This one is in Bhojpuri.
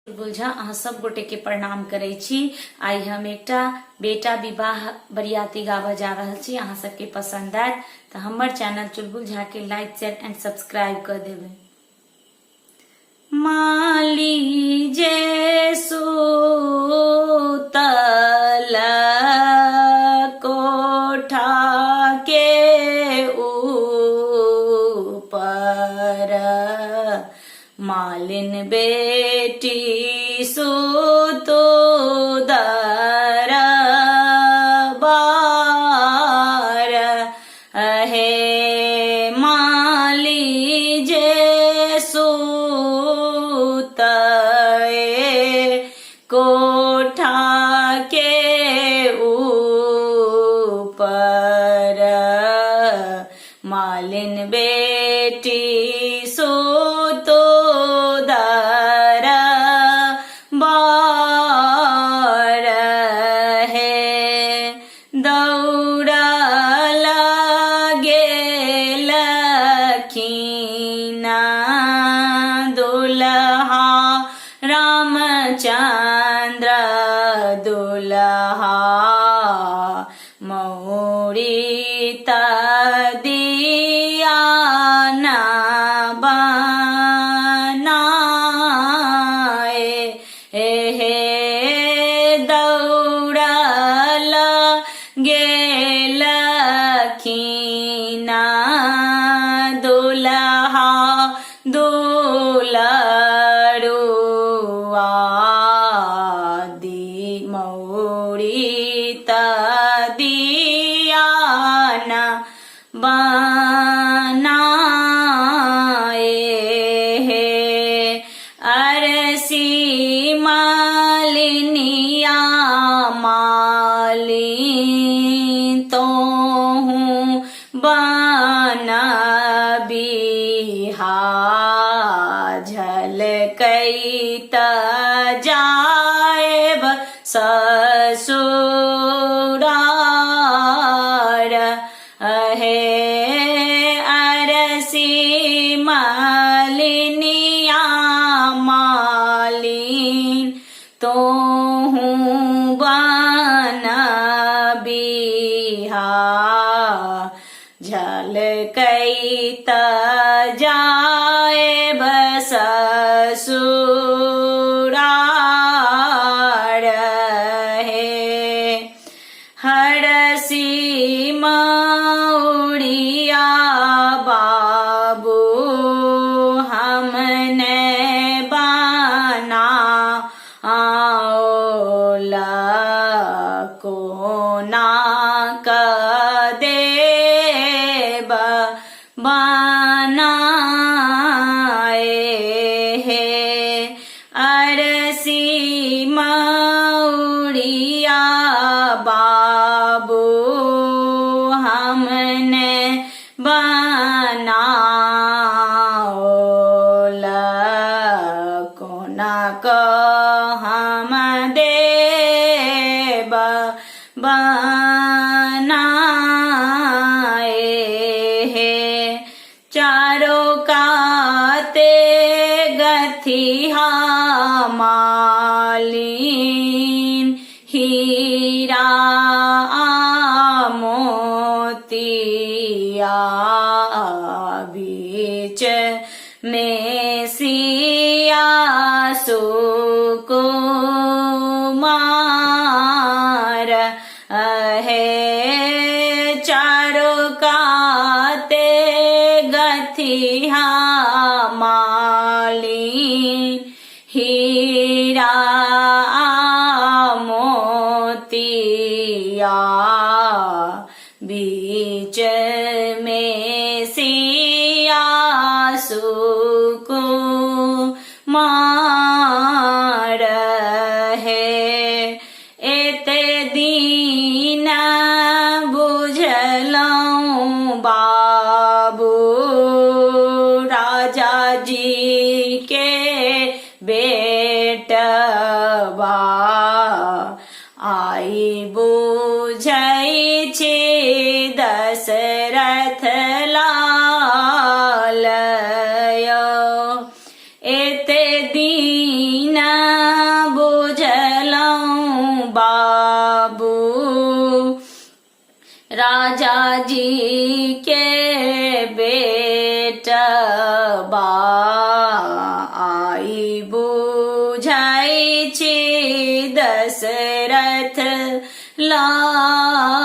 बुझा अहाँ सब गोटे के प्रणाम करे छी। आई हम एकटा बेटा विवाह बरियाती गावा जा रहल छी। अहाँ सबके पसंद आयत तो हमर चैनल चुलबुल झा के लाइक शेयर एंड सब्सक्राइब कर देवे। माली जे सुतल कोठा के ऊपर, मालिन बेटी सुतो दरबार, हे माली जे सुतए कोठा के ऊपर, मालिन बेटी सुतो दरबार, है दौड़ा गेलखिना दुल्हा रामचंद्र दुल्हा, मौरी दिया न बनाए, हे दौड़ल गेलखिना दुल्हा दुलरुआ, मौरी दिया न बनाए, हे अरसी मालिनिया मालिन तो हूँ बना बिहा, झलकैत जाएब ससुरार, हे अरसी मालिनिया मालिन तो हूँ बना बिहा, झलकैत जाएब ससुरार, हे हरसी मौरिया बाबू हमने बना आओला कोना क देब बनाए, हे अरसी मौरिया बाबू हमने बनाओला कोना क हम देब बनाए, हे चारों काते गथिया मालिन हीरा मोतिया, बीच में सिया सुकुमार, है चारों काते गथिया मालिन हीरा मोतिया, बीच में सिया सुकुमार, है एते दीन बुझलऊं बाबू राजा जी के बेटवा, आई बुझै छी दशरथ लाल, एते दीन राजा जी के बेटबा आई बुझाई छी दशरथ लाल